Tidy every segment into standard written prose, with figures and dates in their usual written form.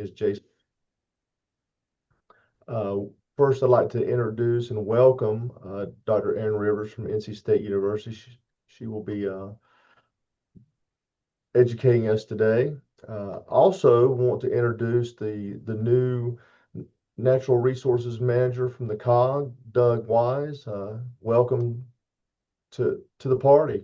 is Jason. Uh, First, I'd like to introduce and welcome Dr. Erin Rivers from NC State University. She will be educating us today. Also, want to introduce the new Natural Resources Manager from the COG, Doug Wise. Welcome to the party.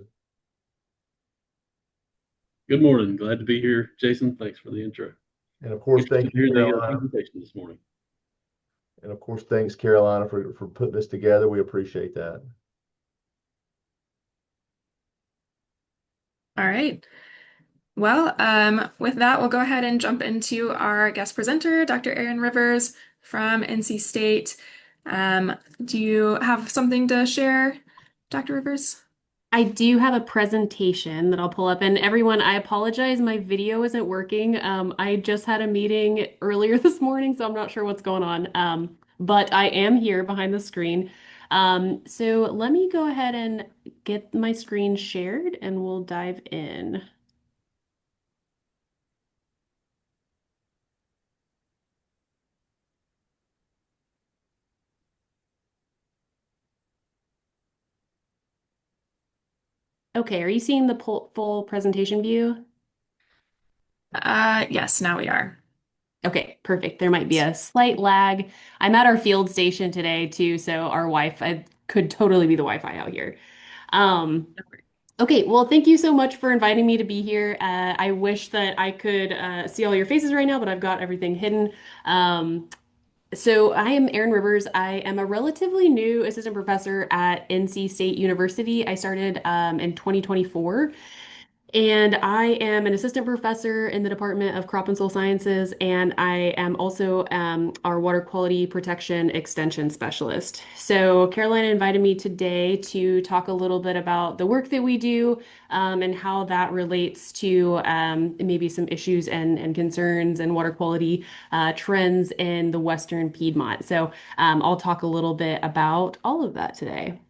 Good morning. Glad to be here, Jason. Thanks for the intro. And of course, Interested thank to you, hear the Carolina. presentation this morning. And of course, thanks, Carolina, for putting this together. We appreciate that. All right. Well, with that, we'll go ahead and jump into our guest presenter, Dr. Erin Rivers from NC State. Do you have something to share, Dr. Rivers? I do have a presentation that I'll pull up. And everyone, I apologize, my video isn't working. I just had a meeting earlier this morning, so I'm not sure what's going on. But I am here behind the screen. So let me go ahead and get my screen shared and we'll dive in. Okay, are you seeing the full presentation view? Yes, now we are. Okay, perfect. There might be a slight lag. I'm at our field station today too, so our Wi-Fi could totally be the Wi-Fi out here. Um, okay, well, thank you so much for inviting me to be here. I wish that I could see all your faces right now, but I've got everything hidden. So I am Erin Rivers. I am a relatively new assistant professor at NC State University. I started in 2024. And I am an assistant professor in the Department of Crop and Soil Sciences, and I am also our water quality protection extension specialist. So Carolina invited me today to talk a little bit about the work that we do and how that relates to maybe some issues and concerns and water quality trends in the Western Piedmont. So I'll talk a little bit about all of that today.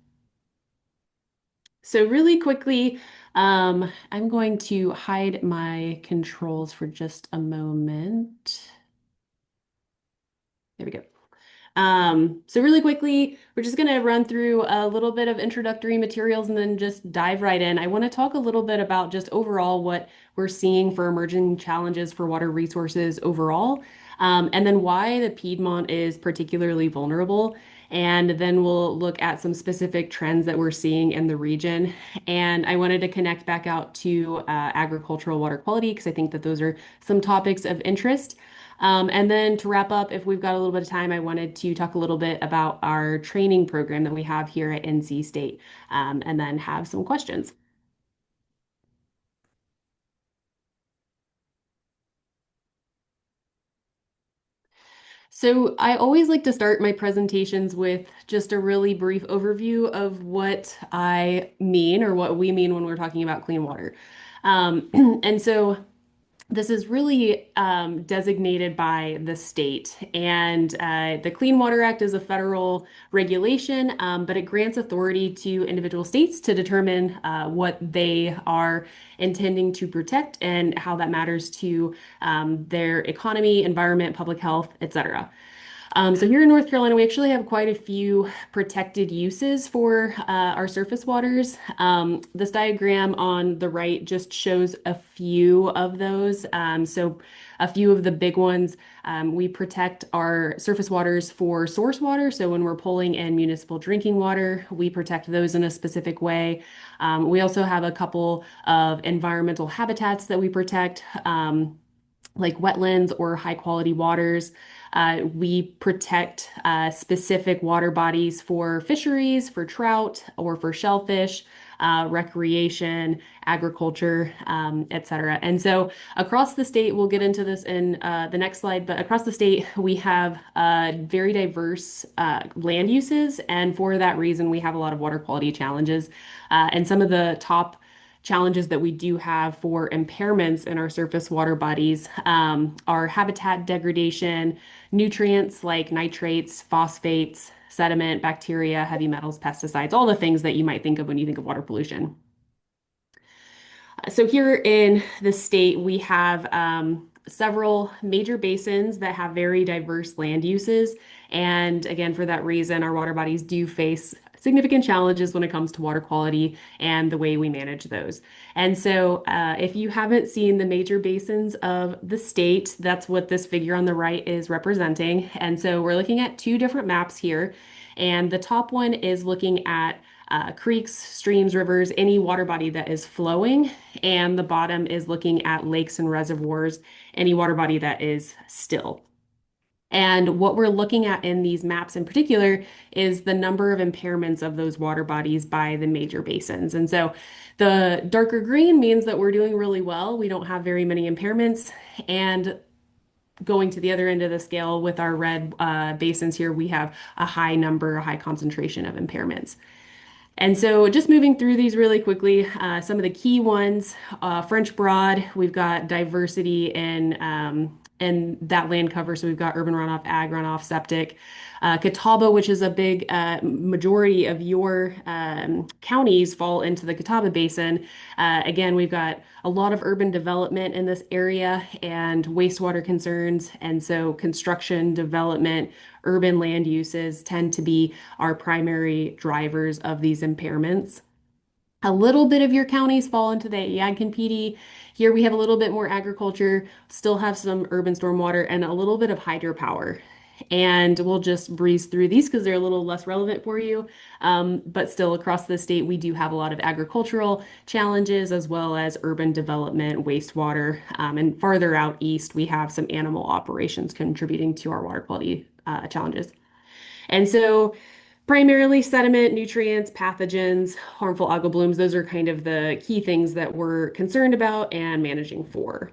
So really quickly, I'm going to hide my controls for just a moment. There we go. So really quickly, we're just going to run through a little bit of introductory materials and then just dive right in. I want to talk a little bit about just overall what we're seeing for emerging challenges for water resources overall, and then why the Piedmont is particularly vulnerable. And then we'll look at some specific trends that we're seeing in the region. And I wanted to connect back out to agricultural water quality because I think that those are some topics of interest. And then to wrap up, if we've got a little bit of time, I wanted to talk a little bit about our training program that we have here at NC State, and then have some questions. So I always like to start my presentations with just a really brief overview of what I mean or what we mean when we're talking about clean water. And so this is really designated by the state, and the Clean Water Act is a federal regulation, but it grants authority to individual states to determine what they are intending to protect and how that matters to their economy, environment, public health, etc. So here in North Carolina, we actually have quite a few protected uses for our surface waters. This diagram on the right just shows a few of those. So a few of the big ones, we protect our surface waters for source water. So when we're pulling in municipal drinking water, we protect those in a specific way. We also have a couple of environmental habitats that we protect. Like wetlands or high quality waters. We protect specific water bodies for fisheries, for trout, or for shellfish, recreation, agriculture, etc. And so across the state, we'll get into this in the next slide, but across the state, we have very diverse land uses. And for that reason, we have a lot of water quality challenges. And some of the top challenges that we do have for impairments in our surface water bodies are habitat degradation, nutrients like nitrates, phosphates, sediment, bacteria, heavy metals, pesticides, all the things that you might think of when you think of water pollution. So here in the state, we have several major basins that have very diverse land uses. And again, for that reason, our water bodies do face significant challenges when it comes to water quality and the way we manage those. And so, if you haven't seen the major basins of the state, that's what this figure on the right is representing. And so, we're looking at two different maps here. And the top one is looking at creeks, streams, rivers, any water body that is flowing. And the bottom is looking at lakes and reservoirs, any water body that is still. And what we're looking at in these maps in particular is the number of impairments of those water bodies by the major basins. And so the darker green means that we're doing really well. We don't have very many impairments. And going to the other end of the scale with our red basins here, we have a high number, a high concentration of impairments. And so just moving through these really quickly, some of the key ones, French Broad, we've got diversity in that land cover. So we've got urban runoff, ag runoff, septic. Catawba, which is a big majority of your counties fall into the Catawba Basin. Again, we've got a lot of urban development in this area and wastewater concerns. And so construction, development, urban land uses tend to be our primary drivers of these impairments. A little bit of your counties fall into the Yadkin PD. Here we have a little bit more agriculture, still have some urban stormwater, and a little bit of hydropower. And we'll just breeze through these because they're a little less relevant for you. But still, across the state, we do have a lot of agricultural challenges as well as urban development, wastewater. And farther out east, we have some animal operations contributing to our water quality challenges. And so, primarily sediment, nutrients, pathogens, harmful algal blooms, those are kind of the key things that we're concerned about and managing for.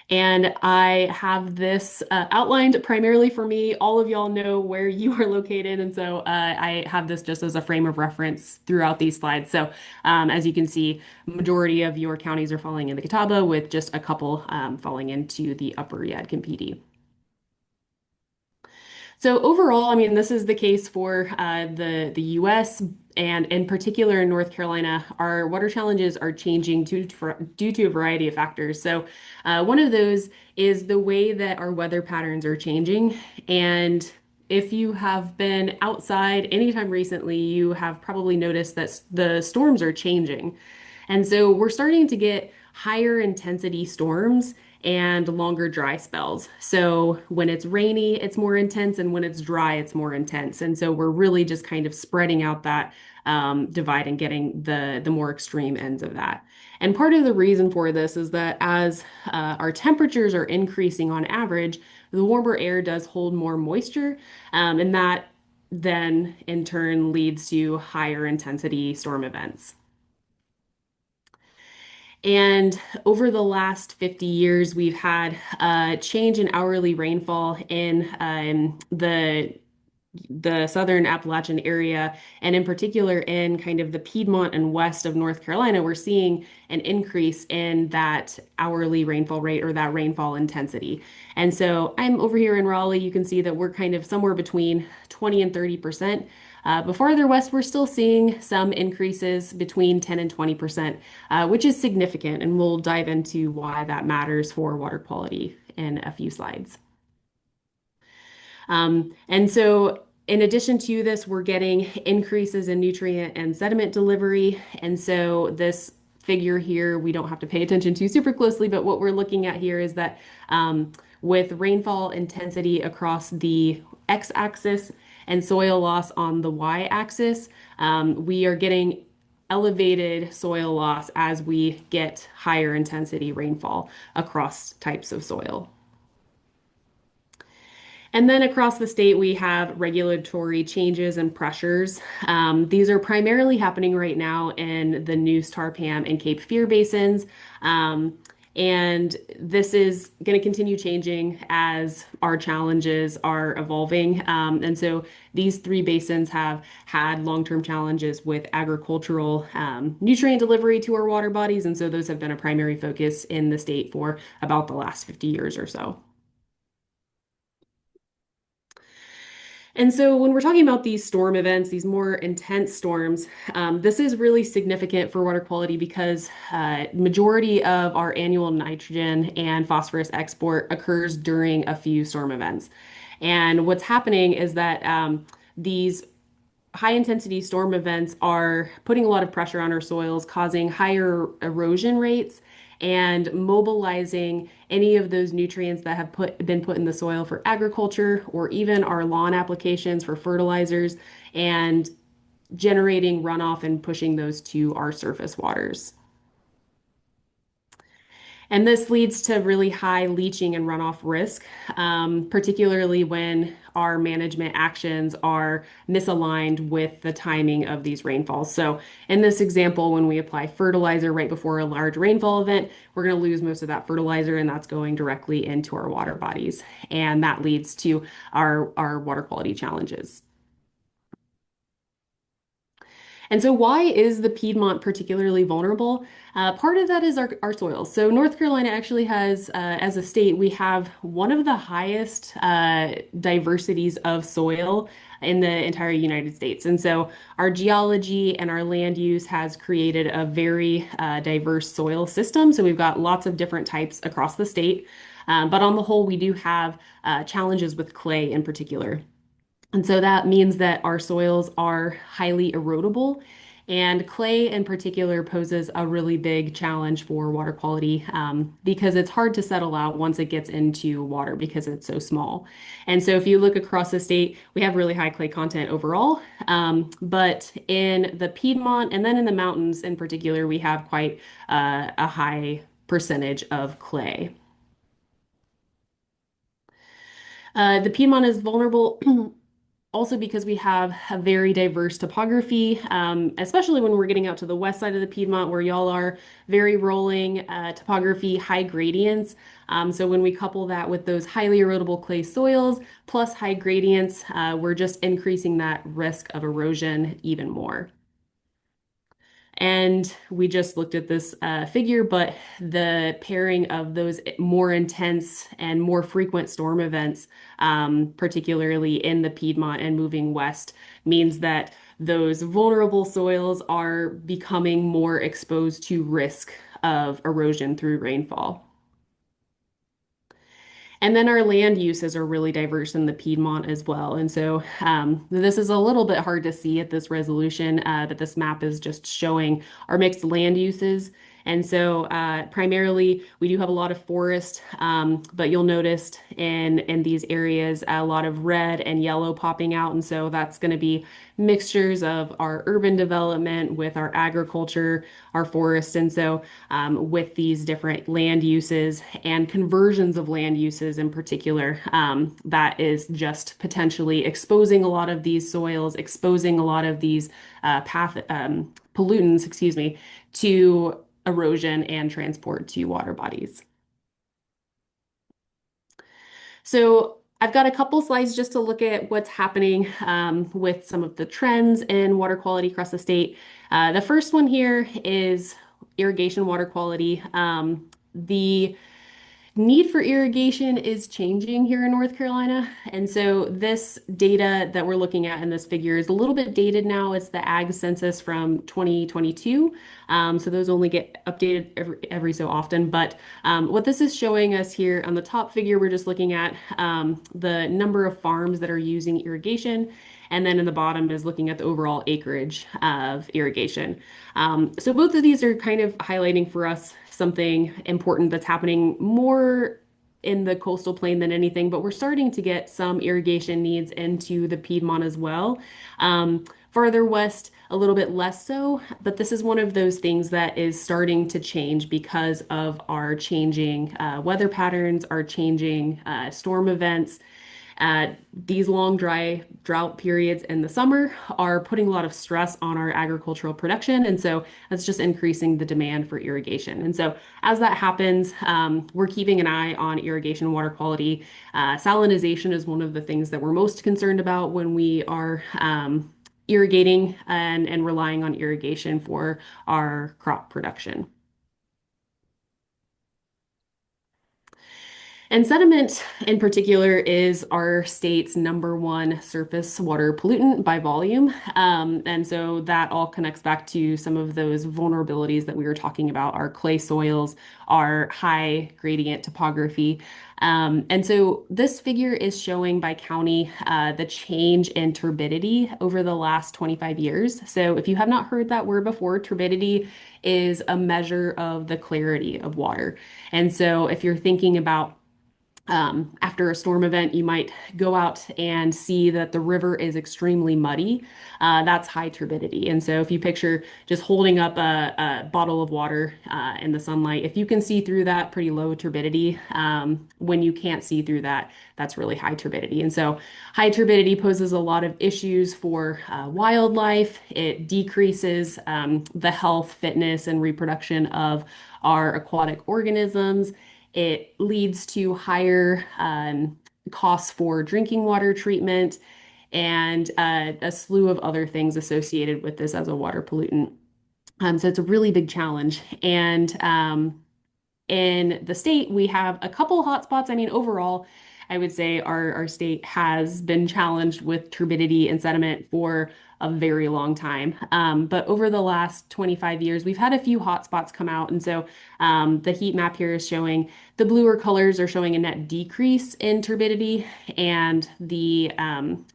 And I have this outlined primarily for me. All of y'all know where you are located. And so I have this just as a frame of reference throughout these slides. So as you can see, majority of your counties are falling in the Catawba with just a couple falling into the upper Yadkin PD. So overall, I mean, this is the case for the U.S. and in particular in North Carolina. Our water challenges are changing due to a variety of factors. So one of those is the way that our weather patterns are changing. And if you have been outside anytime recently, you have probably noticed that the storms are changing. And so we're starting to get higher intensity storms and longer dry spells. So when it's rainy, it's more intense, and when it's dry, it's more intense. And so we're really just kind of spreading out that divide and getting the more extreme ends of that. And part of the reason for this is that as our temperatures are increasing on average, the warmer air does hold more moisture, and that then in turn leads to higher intensity storm events. And over the last 50 years, we've had a change in hourly rainfall in the southern Appalachian area, and in particular in kind of the Piedmont and west of North Carolina, we're seeing an increase in that hourly rainfall rate or that rainfall intensity. And so I'm over here in Raleigh. You can see that we're kind of somewhere between 20 and 30%. But farther west, we're still seeing some increases between 10 and 20%, which is significant. And we'll dive into why that matters for water quality in a few slides. And so in addition to this, we're getting increases in nutrient and sediment delivery. And so this figure here, we don't have to pay attention to super closely, but what we're looking at here is that with rainfall intensity across the x-axis and soil loss on the y-axis, we are getting elevated soil loss as we get higher intensity rainfall across types of soil. And then across the state, we have regulatory changes and pressures. These are primarily happening right now in the Neuse, Tarpam, and Cape Fear basins. And this is going to continue changing as our challenges are evolving. And so these three basins have had long-term challenges with agricultural nutrient delivery to our water bodies. And so those have been a primary focus in the state for about the last 50 years or so. And so when we're talking about these storm events, these more intense storms, this is really significant for water quality because majority of our annual nitrogen and phosphorus export occurs during a few storm events. And what's happening is that these high intensity storm events are putting a lot of pressure on our soils, causing higher erosion rates and mobilizing any of those nutrients that have been put in the soil for agriculture or even our lawn applications for fertilizers and generating runoff and pushing those to our surface waters. And this leads to really high leaching and runoff risk, particularly when our management actions are misaligned with the timing of these rainfalls. So, in this example, when we apply fertilizer right before a large rainfall event, we're going to lose most of that fertilizer, and that's going directly into our water bodies. And that leads to our water quality challenges. And so, why is the Piedmont particularly vulnerable? Part of that is our soils. So, North Carolina actually has, as a state, we have one of the highest diversities of soil in the entire United States. And so, our geology and our land use has created a very diverse soil system. So, we've got lots of different types across the state. But on the whole, we do have challenges with clay in particular. And so that means that our soils are highly erodible, and clay in particular poses a really big challenge for water quality because it's hard to settle out once it gets into water because it's so small. And so if you look across the state, we have really high clay content overall, but in the Piedmont and then in the mountains in particular, we have quite a high percentage of clay. The Piedmont is vulnerable also because we have a very diverse topography, especially when we're getting out to the west side of the Piedmont where y'all are, very rolling topography, high gradients. So when we couple that with those highly erodible clay soils plus high gradients, we're just increasing that risk of erosion even more. And we just looked at this figure, but the pairing of those more intense and more frequent storm events, particularly in the Piedmont and moving west, means that those vulnerable soils are becoming more exposed to risk of erosion through rainfall. And then our land uses are really diverse in the Piedmont as well. And so this is a little bit hard to see at this resolution, but this map is just showing our mixed land uses. And so primarily we do have a lot of forest, but you'll notice in these areas a lot of red and yellow popping out. And so that's going to be mixtures of our urban development with our agriculture, our forest. And so with these different land uses and conversions of land uses in particular, that is just potentially exposing a lot of these soils, exposing a lot of these pollutants, excuse me, to erosion and transport to water bodies. So I've got a couple slides just to look at what's happening with some of the trends in water quality across the state. The first one here is irrigation water quality. The need for irrigation is changing here in North Carolina. And so this data that we're looking at in this figure is a little bit dated now. It's the ag census from 2022. So those only get updated every so often. But what this is showing us here on the top figure, we're just looking at the number of farms that are using irrigation. And then in the bottom is looking at the overall acreage of irrigation. So both of these are kind of highlighting for us something important that's happening more in the coastal plain than anything, but we're starting to get some irrigation needs into the Piedmont as well. Farther west, a little bit less so, but this is one of those things that is starting to change because of our changing weather patterns, our changing storm events. These long, dry drought periods in the summer are putting a lot of stress on our agricultural production. And so that's just increasing the demand for irrigation. And so as that happens, we're keeping an eye on irrigation water quality. Salinization is one of the things that we're most concerned about when we are irrigating and relying on irrigation for our crop production. And sediment in particular is our state's number one surface water pollutant by volume. And so that all connects back to some of those vulnerabilities that we were talking about, our clay soils, our high gradient topography. And so this figure is showing by county the change in turbidity over the last 25 years. So if you have not heard that word before, turbidity is a measure of the clarity of water. And so if you're thinking about after a storm event, you might go out and see that the river is extremely muddy. That's high turbidity. And so, if you picture just holding up a bottle of water in the sunlight, if you can see through that, pretty low turbidity. When you can't see through that, that's really high turbidity. And so, high turbidity poses a lot of issues for wildlife. It decreases the health, fitness, and reproduction of our aquatic organisms. It leads to higher costs for drinking water treatment and a slew of other things associated with this as a water pollutant. So it's a really big challenge. And in the state, we have a couple hotspots. I mean, overall, I would say our state has been challenged with turbidity and sediment for a very long time. But over the last 25 years, we've had a few hotspots come out. And so the heat map here is showing the bluer colors are showing a net decrease in turbidity, and the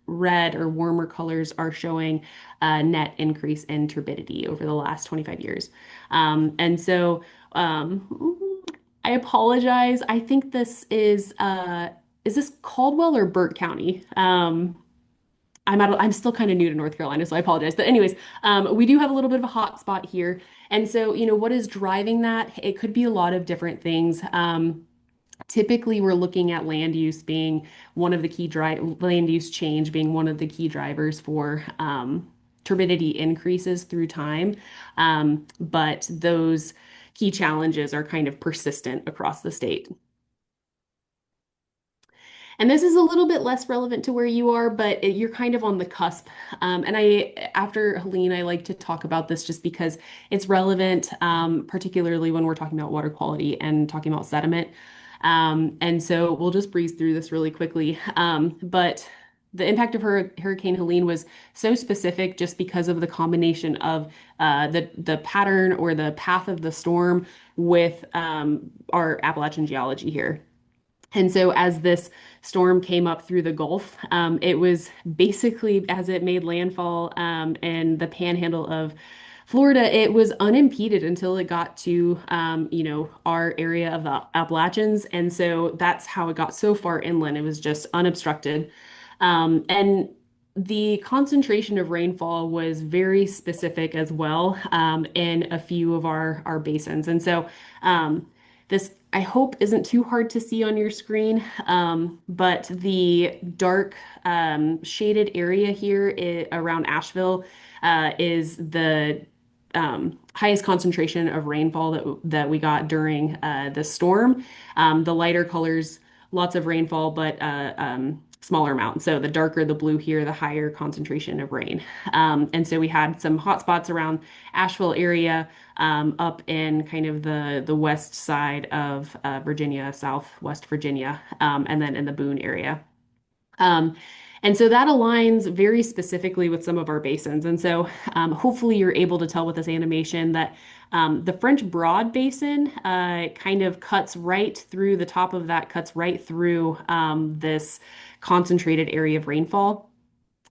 red or warmer colors are showing a net increase in turbidity over the last 25 years. And so I apologize. I think is this Caldwell or Burt County? I'm still kind of new to North Carolina, so I apologize. But anyways, we do have a little bit of a hot spot here. And so, what is driving that? It could be a lot of different things. Typically, we're looking at land use being one of the land use change being one of the key drivers for turbidity increases through time. But those key challenges are kind of persistent across the state. And this is a little bit less relevant to where you are, but you're kind of on the cusp. After Helene, I like to talk about this just because it's relevant, particularly when we're talking about water quality and talking about sediment. And so we'll just breeze through this really quickly. But the impact of Hurricane Helene was so specific just because of the combination of the pattern or the path of the storm with our Appalachian geology here. And so, as this storm came up through the Gulf, it was basically as it made landfall in the panhandle of Florida, it was unimpeded until it got to, our area of the Appalachians. And so that's how it got so far inland. It was just unobstructed. And the concentration of rainfall was very specific as well in a few of our basins. And so this, I hope, isn't too hard to see on your screen, but the dark shaded area here around Asheville is the highest concentration of rainfall that we got during the storm. The lighter colors, lots of rainfall, but smaller amount. So the darker the blue here, the higher concentration of rain. And so we had some hot spots around Asheville area, up in kind of the west side of Virginia, Southwest Virginia, and then in the Boone area. And so that aligns very specifically with some of our basins. And so hopefully you're able to tell with this animation that the French Broad Basin kind of cuts right through the top of that, cuts right through this concentrated area of rainfall.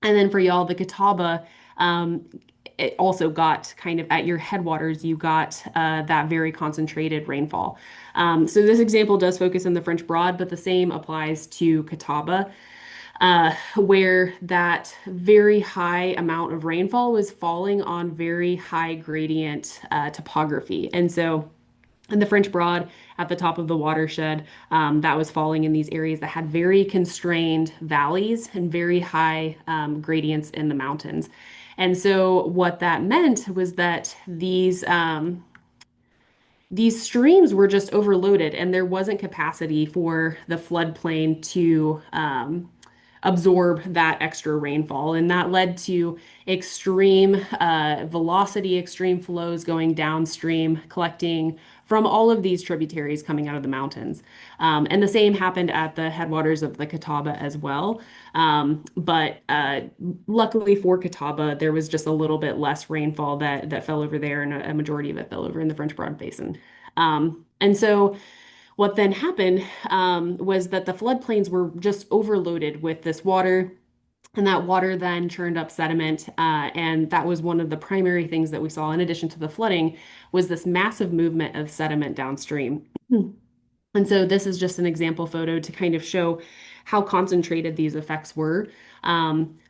And then for y'all, the Catawba, it also got kind of at your headwaters, you got that very concentrated rainfall. So this example does focus on the French Broad, but the same applies to Catawba, where that very high amount of rainfall was falling on very high gradient topography. And so in the French Broad at the top of the watershed, that was falling in these areas that had very constrained valleys and very high gradients in the mountains. And so what that meant was that these streams were just overloaded and there wasn't capacity for the floodplain to absorb that extra rainfall. And that led to extreme velocity, extreme flows going downstream, collecting from all of these tributaries coming out of the mountains. And the same happened at the headwaters of the Catawba as well. But luckily for Catawba, there was just a little bit less rainfall that fell over there, and a majority of it fell over in the French Broad Basin. And so what then happened was that the floodplains were just overloaded with this water. And that water then churned up sediment, and that was one of the primary things that we saw, in addition to the flooding, was this massive movement of sediment downstream. And so this is just an example photo to kind of show how concentrated these effects were.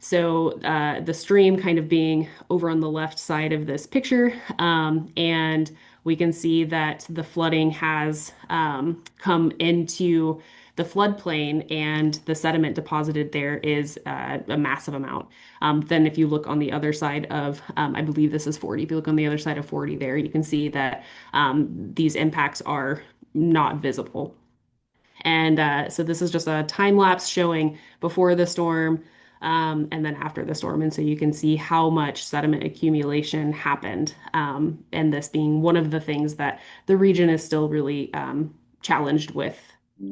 So the stream kind of being over on the left side of this picture, and we can see that the flooding has come into the floodplain, and the sediment deposited there is a massive amount. Then if you look on the other side of, I believe this is 40, if you look on the other side of 40 there, you can see that these impacts are not visible. And so this is just a time lapse showing before the storm and then after the storm. And so you can see how much sediment accumulation happened. And this being one of the things that the region is still really challenged with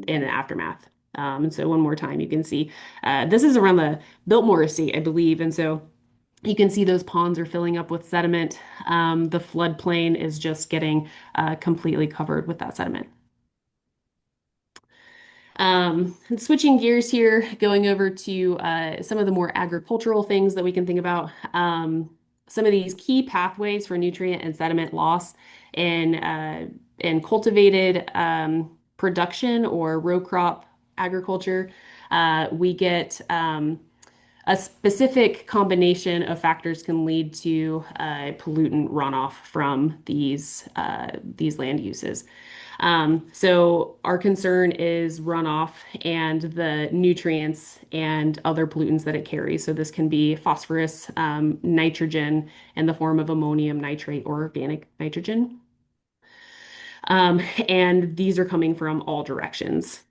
in the aftermath. And so one more time, you can see this is around the Biltmore Estate, I believe. And so you can see those ponds are filling up with sediment. The floodplain is just getting completely covered with that sediment. And switching gears here, going over to some of the more agricultural things that we can think about. Some of these key pathways for nutrient and sediment loss in cultivated production or row crop agriculture. We get a specific combination of factors can lead to pollutant runoff from these land uses. So our concern is runoff and the nutrients and other pollutants that it carries. So this can be phosphorus, nitrogen in the form of ammonium nitrate or organic nitrogen. And these are coming from all directions.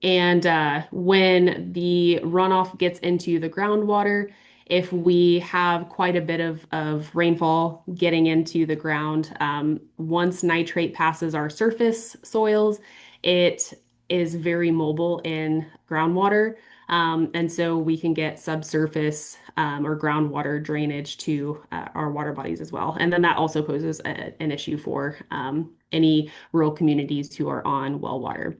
And when the runoff gets into the groundwater, if we have quite a bit of rainfall getting into the ground, once nitrate passes our surface soils, it is very mobile in groundwater. And so we can get subsurface or groundwater drainage to our water bodies as well. And then that also poses an issue for any rural communities who are on well water.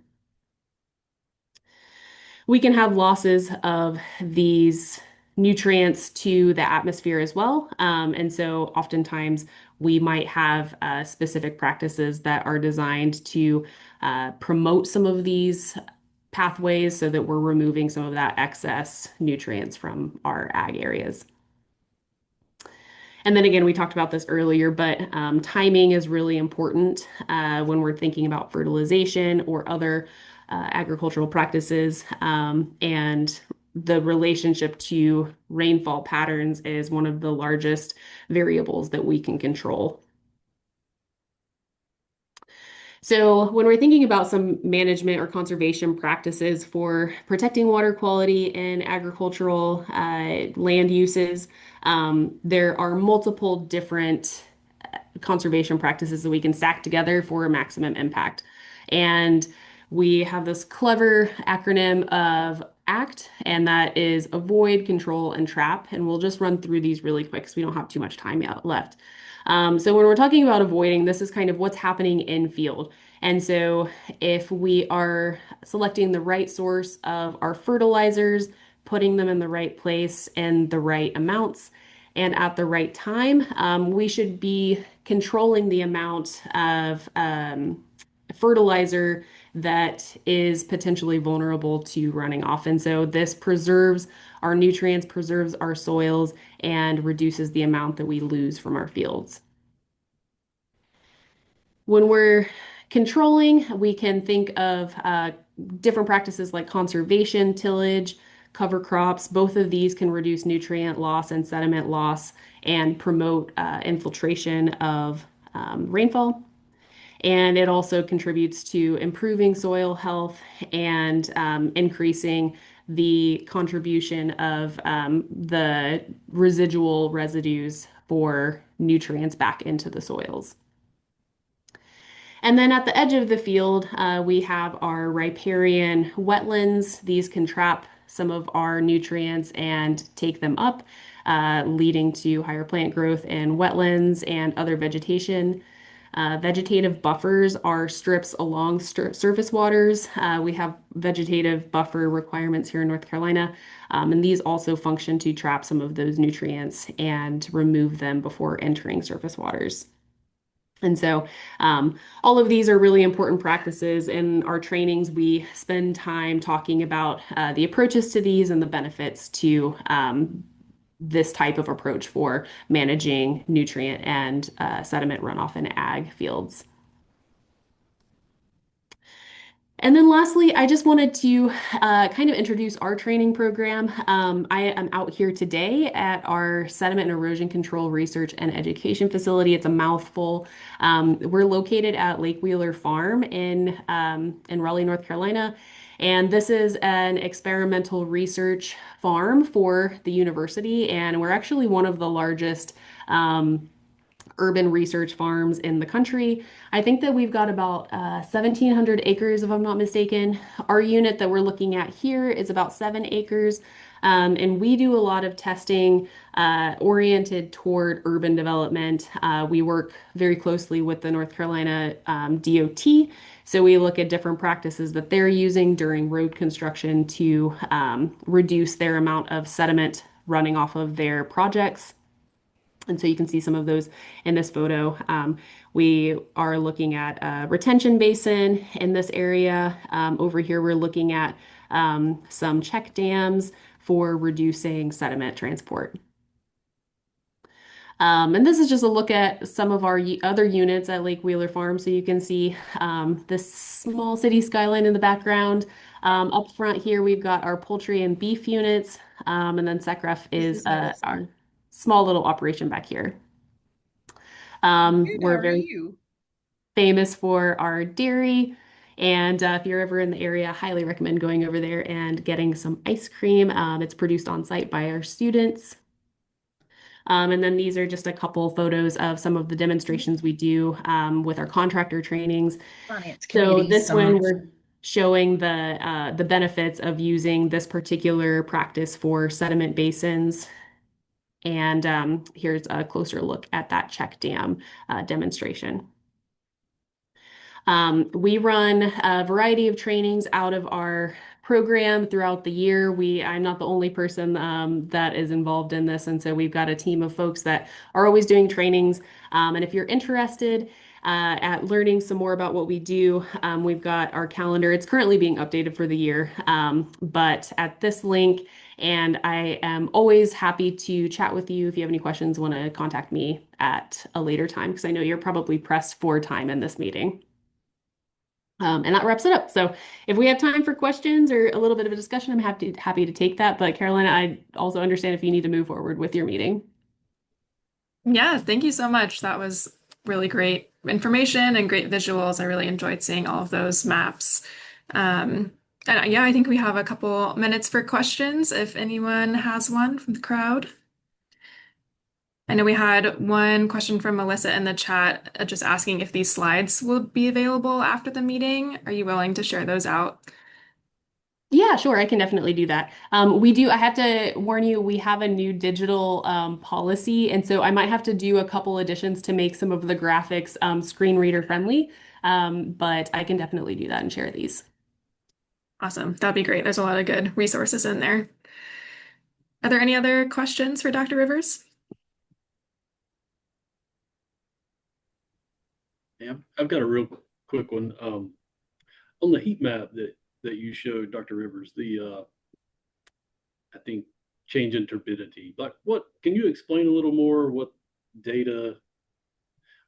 We can have losses of these nutrients to the atmosphere as well. And so oftentimes we might have specific practices that are designed to promote some of these pathways so that we're removing some of that excess nutrients from our ag areas. And then again, we talked about this earlier, but timing is really important when we're thinking about fertilization or other agricultural practices. And the relationship to rainfall patterns is one of the largest variables that we can control. So when we're thinking about some management or conservation practices for protecting water quality in agricultural land uses, there are multiple different conservation practices that we can stack together for a maximum impact. And we have this clever acronym of ACT, and that is avoid, control, and trap. And we'll just run through these really quick because we don't have too much time left. So when we're talking about avoiding, this is kind of what's happening in field. And so if we are selecting the right source of our fertilizers, putting them in the right place and the right amounts and at the right time, we should be controlling the amount of fertilizer that is potentially vulnerable to running off. And so this preserves our nutrients, preserves our soils, and reduces the amount that we lose from our fields. When we're controlling, we can think of different practices like conservation, tillage, cover crops. Both of these can reduce nutrient loss and sediment loss and promote infiltration of rainfall. And it also contributes to improving soil health and increasing the contribution of the residual residues for nutrients back into the soils. And then at the edge of the field, we have our riparian wetlands. These can trap some of our nutrients and take them up, leading to higher plant growth in wetlands and other vegetation. Vegetative buffers are strips along surface waters. We have vegetative buffer requirements here in North Carolina, and these also function to trap some of those nutrients and remove them before entering surface waters. And so, all of these are really important practices. In our trainings, we spend time talking about the approaches to these and the benefits to this type of approach for managing nutrient and sediment runoff in ag fields. And then lastly, I just wanted to kind of introduce our training program. I am out here today at our Sediment and Erosion Control Research and Education Facility. It's a mouthful. We're located at Lake Wheeler Farm in Raleigh, North Carolina. And this is an experimental research farm for the university. And we're actually one of the largest urban research farms in the country. I think that we've got about 1,700 acres, if I'm not mistaken. Our unit that we're looking at here is about 7 acres. And we do a lot of testing oriented toward urban development. We work very closely with the North Carolina DOT. So we look at different practices that they're using during road construction to reduce their amount of sediment running off of their projects. And so you can see some of those in this photo. We are looking at a retention basin in this area. Over here, we're looking at some check dams for reducing sediment transport. And this is just a look at some of our other units at Lake Wheeler Farm. So you can see this small city skyline in the background. Up front here, we've got our poultry and beef units. And then SECREF is our small little operation back here. Good, how We're are very you? famous for our dairy. And if you're ever in the area, I highly recommend going over there and getting some ice cream. It's produced on site by our students. And then these are just a couple photos of some of the demonstrations we do with our contractor trainings. Finance So committee, this one, some we're showing the benefits of using this particular practice for sediment basins. And here's a closer look at that check dam demonstration. We run a variety of trainings out of our program throughout the year. I'm not the only person that is involved in this, and so we've got a team of folks that are always doing trainings. And if you're interested at learning some more about what we do, we've got our calendar. It's currently being updated for the year, but at this link, and I am always happy to chat with you if you have any questions, want to contact me at a later time, because I know you're probably pressed for time in this meeting. And that wraps it up. So if we have time for questions or a little bit of a discussion, I'm happy to take that. But Carolina, I also understand if you need to move forward with your meeting. Yeah, thank you so much. That was really great information and great visuals. I really enjoyed seeing all of those maps. And yeah, I think we have a couple minutes for questions if anyone has one from the crowd. I know we had one question from Melissa in the chat, just asking if these slides will be available after the meeting. Are you willing to share those out? Yeah, sure. I can definitely do that. I have to warn you, we have a new digital policy. And so I might have to do a couple additions to make some of the graphics screen reader friendly. But I can definitely do that and share these. Awesome. That'd be great. There's a lot of good resources in there. Are there any other questions for Dr. Rivers? Yeah, I've got a real quick one. On the heat map that you showed, Dr. Rivers, I think change in turbidity. Like, what can you explain a little more what data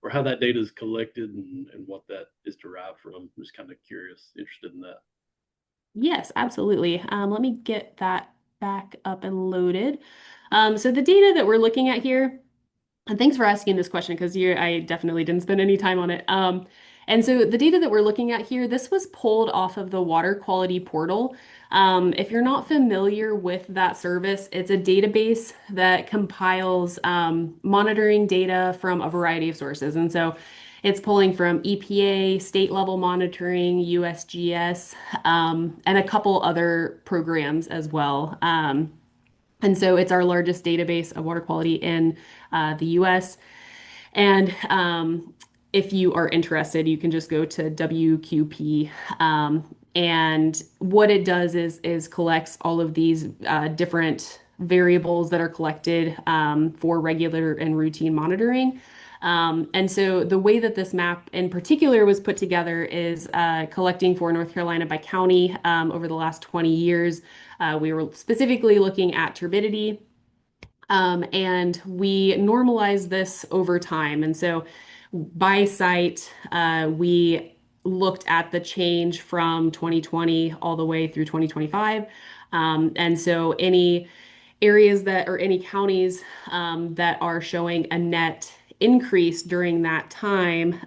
or how that data is collected and what that is derived from? I'm just kind of curious, interested in that. Yes, absolutely. Let me get that back up and loaded. So the data that we're looking at here, and thanks for asking this question because I definitely didn't spend any time on it. And so the data that we're looking at here, this was pulled off of the water quality portal. If you're not familiar with that service, it's a database that compiles monitoring data from a variety of sources. And so it's pulling from EPA, state level monitoring, USGS, and a couple other programs as well. And so it's our largest database of water quality in the US. And if you are interested, you can just go to WQP. And what it does is collects all of these different variables that are collected for regular and routine monitoring. And so the way that this map in particular was put together is collecting for North Carolina by county over the last 20 years. We were specifically looking at turbidity. And we normalize this over time. And so by site, we looked at the change from 2020 all the way through 2025. And so any areas that or any counties that are showing a net increase during that time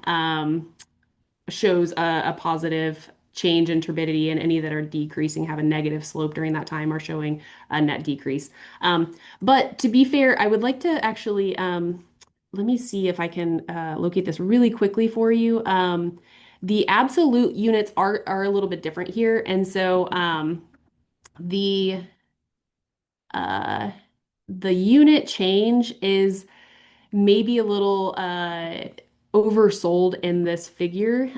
shows a positive change in turbidity, and any that are decreasing have a negative slope during that time are showing a net decrease. But to be fair, I would like to actually let me see if I can locate this really quickly for you. The absolute units are a little bit different here, and so the uh, the unit change is maybe a little oversold in this figure.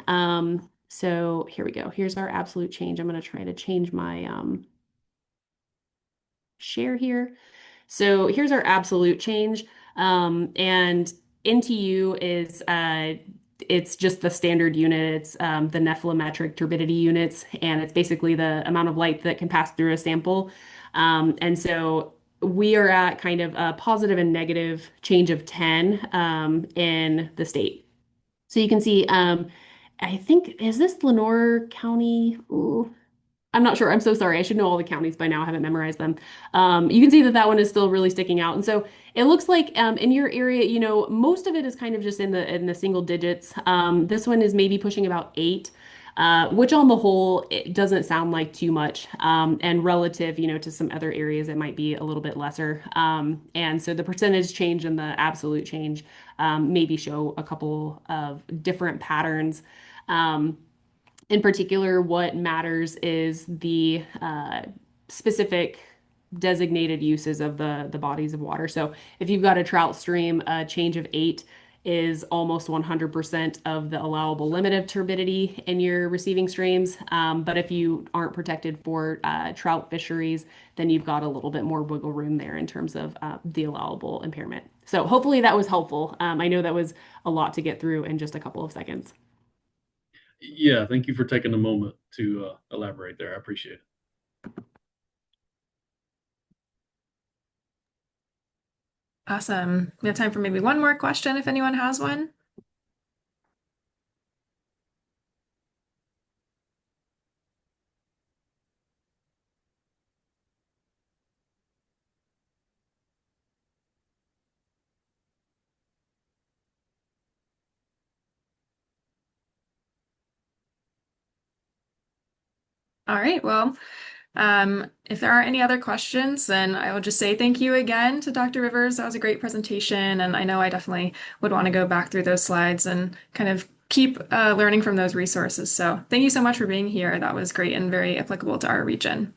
So here we go. Here's our absolute change. I'm going to try to change my share here. So here's our absolute change. And NTU is it's just the standard unit. It's the nephelometric turbidity units, and it's basically the amount of light that can pass through a sample. And so we are at kind of a positive and negative change of 10 in the state. So you can see, I think, is this Lenore County? Ooh, I'm not sure. I'm so sorry. I should know all the counties by now. I haven't memorized them. You can see that that one is still really sticking out. And so it looks like in your area, most of it is kind of just in the single digits. This one is maybe pushing about 8, which on the whole, it doesn't sound like too much. And relative, to some other areas, it might be a little bit lesser. And so the percentage change and the absolute change maybe show a couple of different patterns. In particular, what matters is the specific designated uses of the bodies of water. So if you've got a trout stream, a change of 8 is almost 100% of the allowable limit of turbidity in your receiving streams. But if you aren't protected for trout fisheries, then you've got a little bit more wiggle room there in terms of the allowable impairment. So hopefully that was helpful. I know that was a lot to get through in just a couple of seconds. Yeah, thank you for taking a moment to elaborate there. I appreciate it. Awesome. We have time for maybe one more question if anyone has one. All right. Well, if there aren't any other questions, then I will just say thank you again to Dr. Rivers. That was a great presentation, and I know I definitely would want to go back through those slides and kind of keep learning from those resources. So thank you so much for being here. That was great and very applicable to our region.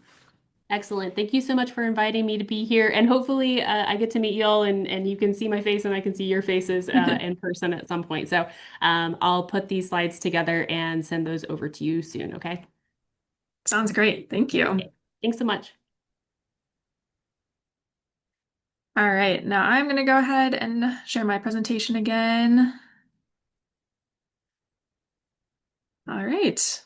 Excellent. Thank you so much for inviting me to be here. And hopefully I get to meet y'all and you can see my face and I can see your faces in person at some point. So I'll put these slides together and send those over to you soon. Okay. Sounds great. Thank you. Okay. Thanks so much. All right. Now I'm going to go ahead and share my presentation again. All right.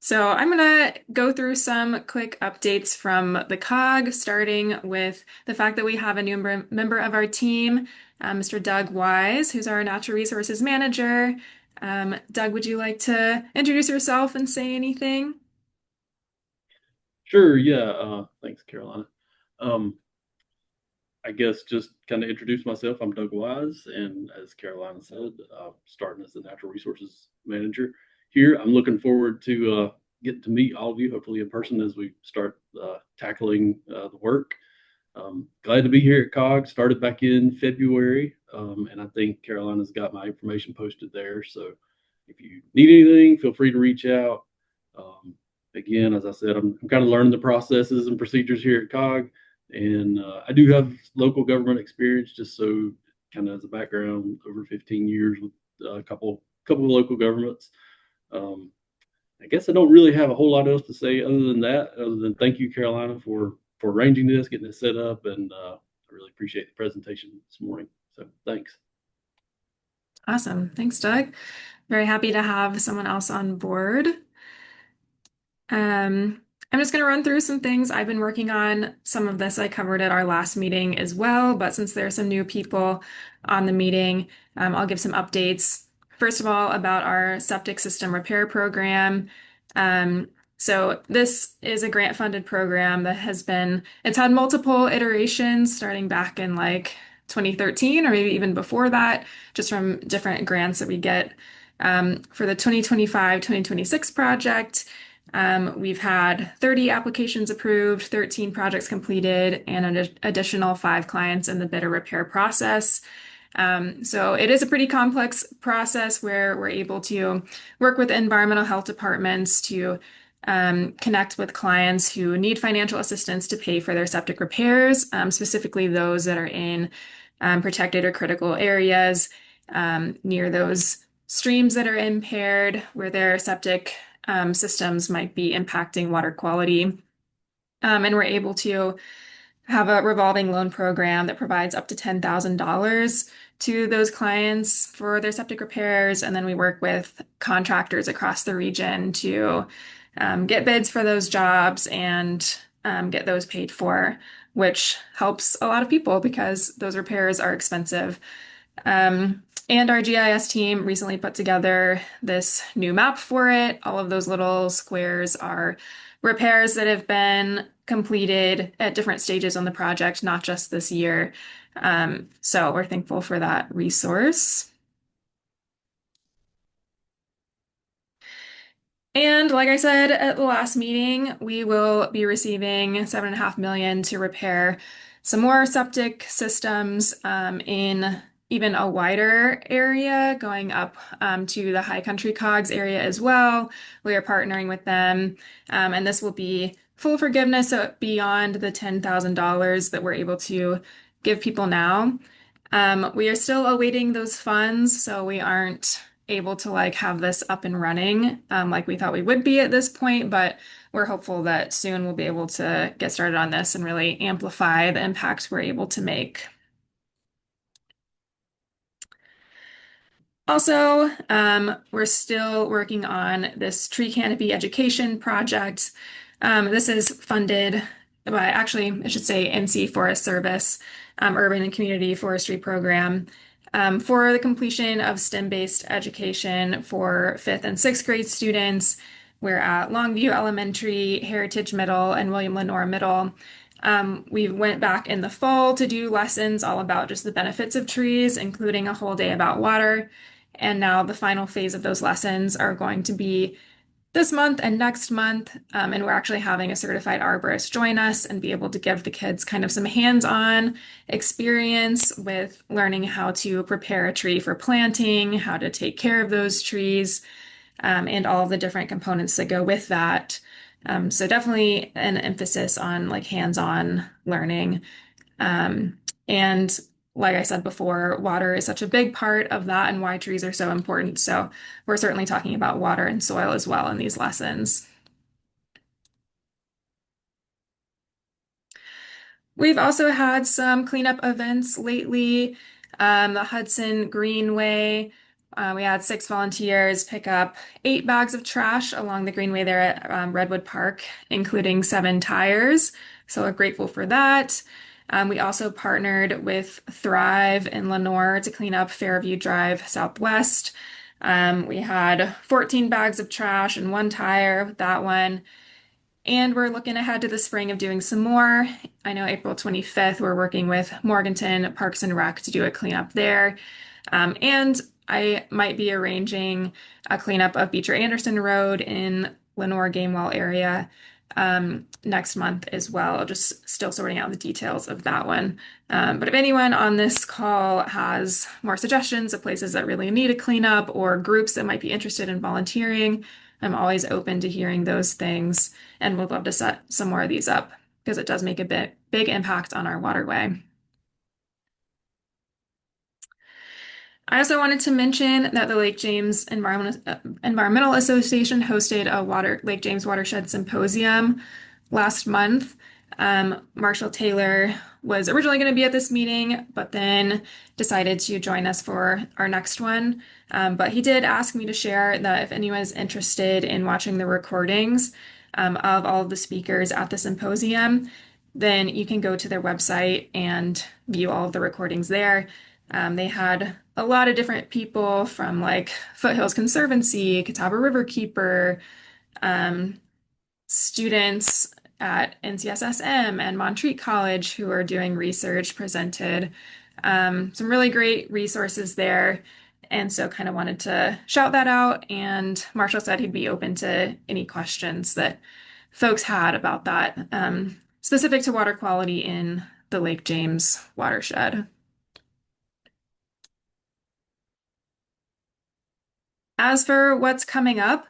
So I'm going to go through some quick updates from the COG, starting with the fact that we have a new member of our team, Mr. Doug Wise, who's our Natural Resources Manager. Doug, would you like to introduce yourself and say anything? Sure, yeah. Thanks, Carolina. Um, I guess just kind of introduce myself. I'm Doug Wise, and as Carolina said, starting as the natural resources manager here. I'm looking forward to getting to meet all of you, hopefully in person, as we start tackling the work. Glad to be here at COG. Started back in February, and I think Carolina's got my information posted there. So if you need anything, feel free to reach out. Again, as I said, I'm kind of learning the processes and procedures here at COG, and I do have local government experience, just so kind of as a background, over 15 years with a couple of local governments. I guess I don't really have a whole lot else to say other than that, other than thank you, Carolina, for arranging this, getting it set up, and I really appreciate the presentation this morning. So thanks. Awesome. Thanks, Doug. Very happy to have someone else on board. I'm just going to run through some things I've been working on. Some of this I covered at our last meeting as well, but since there are some new people on the meeting, I'll give some updates. First of all, about our septic system repair program. So this is a grant-funded program that it's had multiple iterations starting back in like 2013 or maybe even before that, just from different grants that we get. For the 2025-2026 project, we've had 30 applications approved, 13 projects completed, and an additional 5 clients in the bid or repair process. So it is a pretty complex process where we're able to work with environmental health departments to connect with clients who need financial assistance to pay for their septic repairs, specifically those that are in protected or critical areas near those streams that are impaired, where their septic systems might be impacting water quality. And we're able to have a revolving loan program that provides up to $10,000 to those clients for their septic repairs. And then we work with contractors across the region to get bids for those jobs and get those paid for, which helps a lot of people because those repairs are expensive. And our GIS team recently put together this new map for it. All of those little squares are repairs that have been completed at different stages on the project, not just this year. So we're thankful for that resource. And like I said at the last meeting, we will be receiving $7.5 million to repair some more septic systems in even a wider area, going up to the High Country COGS area as well. We are partnering with them, and this will be full forgiveness beyond the $10,000 that we're able to give people now. We are still awaiting those funds, so we aren't able to have this up and running like we thought we would be at this point, but we're hopeful that soon we'll be able to get started on this and really amplify the impact we're able to make. Also, we're still working on this tree canopy education project. This is funded by, actually, I should say NC Forest Service, Urban and Community Forestry Program, for the completion of STEM-based education for 5th and 6th grade students. We're at Longview Elementary, Heritage Middle, and William Lenore Middle. We went back in the fall to do lessons all about just the benefits of trees, including a whole day about water. And now the final phase of those lessons are going to be this month and next month. And we're actually having a certified arborist join us and be able to give the kids kind of some hands-on experience with learning how to prepare a tree for planting, how to take care of those trees, and all of the different components that go with that. So definitely an emphasis on hands-on learning. And like I said before, water is such a big part of that and why trees are so important. So we're certainly talking about water and soil as well in these lessons. We've also had some cleanup events lately. The Hudson Greenway, we had 6 volunteers pick up 8 bags of trash along the Greenway there at Redwood Park, including 7 tires. So we're grateful for that. We also partnered with Thrive in Lenore to clean up Fairview Drive Southwest. We had 14 bags of trash and 1 tire with that one. And we're looking ahead to the spring of doing some more. I know April 25th, we're working with Morganton Parks and Rec to do a cleanup there. And I might be arranging a cleanup of Beecher Anderson Road in Lenore Gamewell area next month as well. Just still sorting out the details of that one. But if anyone on this call has more suggestions of places that really need a cleanup or groups that might be interested in volunteering, I'm always open to hearing those things and would love to set some more of these up because it does make a big impact on our waterway. I also wanted to mention that the Lake James Environmental Association hosted a Lake James Watershed Symposium last month. Marshall Taylor was originally going to be at this meeting, but then decided to join us for our next one. But he did ask me to share that if anyone is interested in watching the recordings of all of the speakers at the symposium, then you can go to their website and view all of the recordings there. They had a lot of different people from like Foothills Conservancy, Catawba Riverkeeper, students at NCSSM and Montreat College who are doing research presented. Some really great resources there. And so kind of wanted to shout that out. And Marshall said he'd be open to any questions that folks had about that, specific to water quality in the Lake James watershed. As for what's coming up,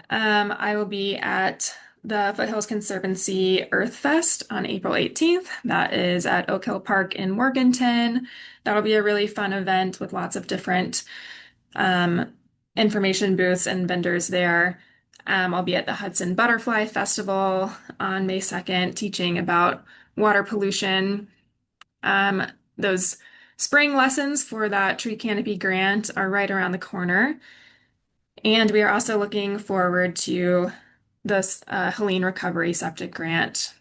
I will be at the Foothills Conservancy Earth Fest on April 18th. That is at Oak Hill Park in Morganton. That'll be a really fun event with lots of different information booths and vendors there. I'll be at the Hudson Butterfly Festival on May 2nd, teaching about water pollution. Those spring lessons for that tree canopy grant are right around the corner. And we are also looking forward to this Helene Recovery Septic Grant.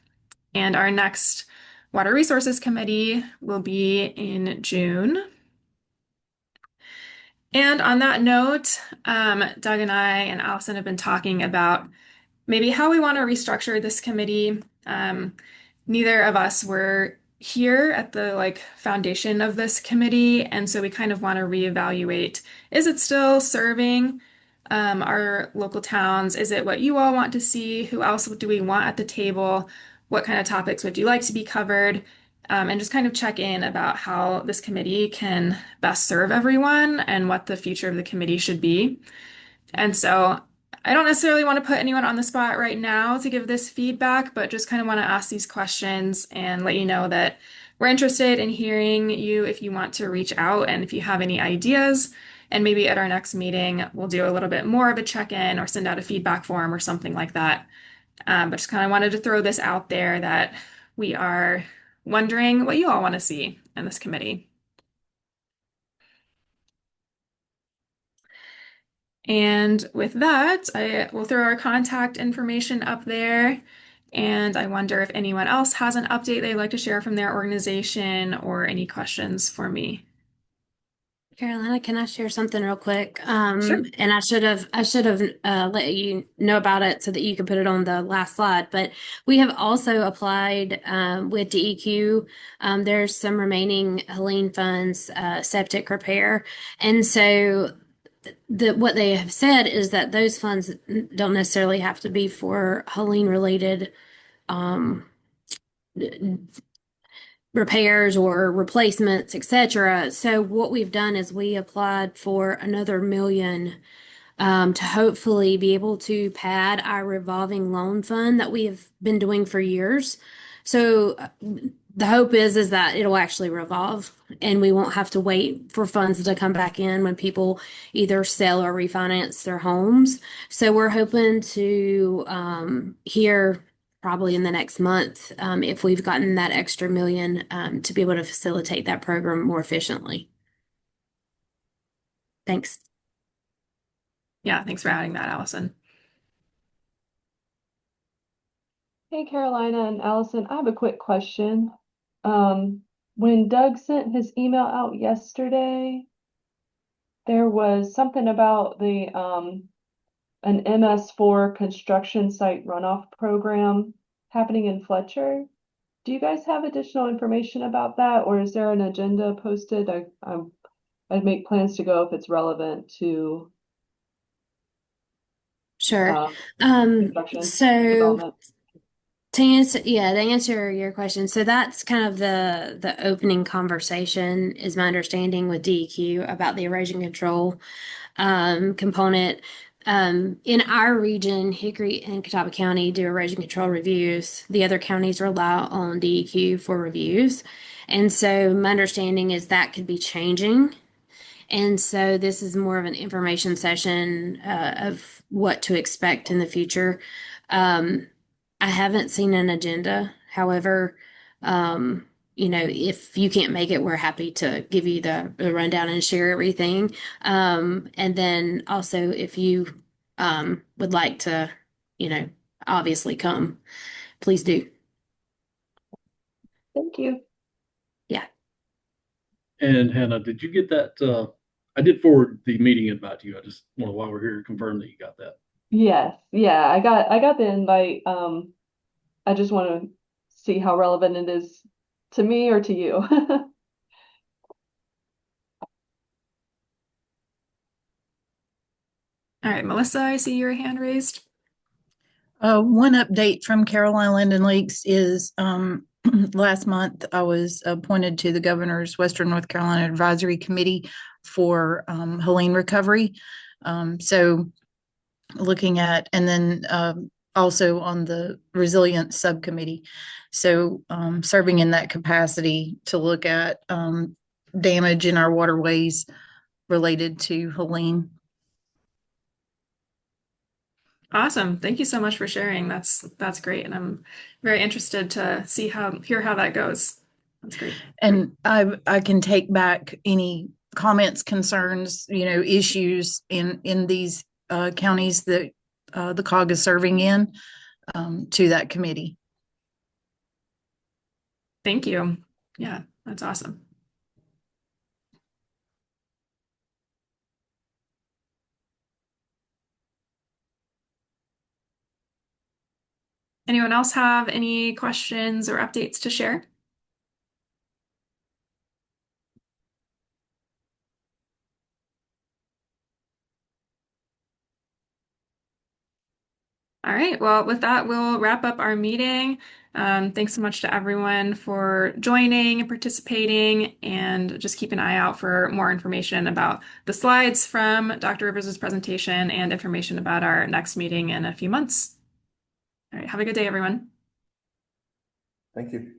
And our next Water Resources Committee will be in June. And on that note, Doug and I and Allison have been talking about maybe how we want to restructure this committee. Neither of us were here at the foundation of this committee, and so we kind of want to reevaluate, is it still serving our local towns? Is it what you all want to see? Who else do we want at the table? What kind of topics would you like to be covered? And just kind of check in about how this committee can best serve everyone and what the future of the committee should be. And so I don't necessarily want to put anyone on the spot right now to give this feedback, but just kind of want to ask these questions and let you know that we're interested in hearing you if you want to reach out and if you have any ideas. And maybe at our next meeting, we'll do a little bit more of a check-in or send out a feedback form or something like that. But just kind of wanted to throw this out there that we are wondering what you all want to see in this committee. And with that, I will throw our contact information up there. And I wonder if anyone else has an update they'd like to share from their organization or any questions for me. Carolina, can I share something real quick? Sure. And I should have let you know about it so that you could put it on the last slide. But we have also applied with DEQ. There's some remaining Helene funds, septic repair, and so what they have said is that those funds don't necessarily have to be for Helene related repairs or replacements, etc. So what we've done is we applied for another $1 million to hopefully be able to pad our revolving loan fund that we have been doing for years. So the hope is that it'll actually revolve and we won't have to wait for funds to come back in when people either sell or refinance their homes. So we're hoping to hear probably in the next month if we've gotten that extra $1 million to be able to facilitate that program more efficiently. Thanks. Yeah, thanks for adding that, Allison. Hey, Carolina and Allison, I have a quick question. When Doug sent his email out yesterday, there was something about the an MS4 construction site runoff program happening in Fletcher. Do you guys have additional information about that, or is there an agenda posted? I'd make plans to go if it's relevant to Sure. construction So development. to answer your question, so that's kind of the opening conversation, is my understanding with DEQ about the erosion control component. In our region, Hickory and Catawba County do erosion control reviews. The other counties rely on DEQ for reviews. And so my understanding is that could be changing. And so this is more of an information session of what to expect in the future. I haven't seen an agenda. However, if you can't make it, we're happy to give you the rundown and share everything. And then also, if you would like to, obviously come, please do. Thank you. Yeah. And Hannah, did you get that? I did forward the meeting invite to you. I just want to, while we're here, to confirm that you got that. Yes, yeah, I got the invite. I just want to see how relevant it is to me or to you. All right, Melissa, I see your hand raised. One update from Carolina Land and Lakes is last month I was appointed to the governor's Western North Carolina Advisory Committee for Helene recovery. So looking at, and then also on the resilience subcommittee. So serving in that capacity to look at damage in our waterways related to Helene. Awesome. Thank you so much for sharing. That's great. And I'm very interested to hear how that goes. That's great. And I can take back any comments, concerns, issues in these counties that the COG is serving in to that committee. Thank you. Yeah, that's awesome. Anyone else have any questions or updates to share? All right. Well, with that, we'll wrap up our meeting. Thanks so much to everyone for joining and participating, and just keep an eye out for more information about the slides from Dr. Rivers' presentation and information about our next meeting in a few months. All right. Have a good day, everyone. Thank you.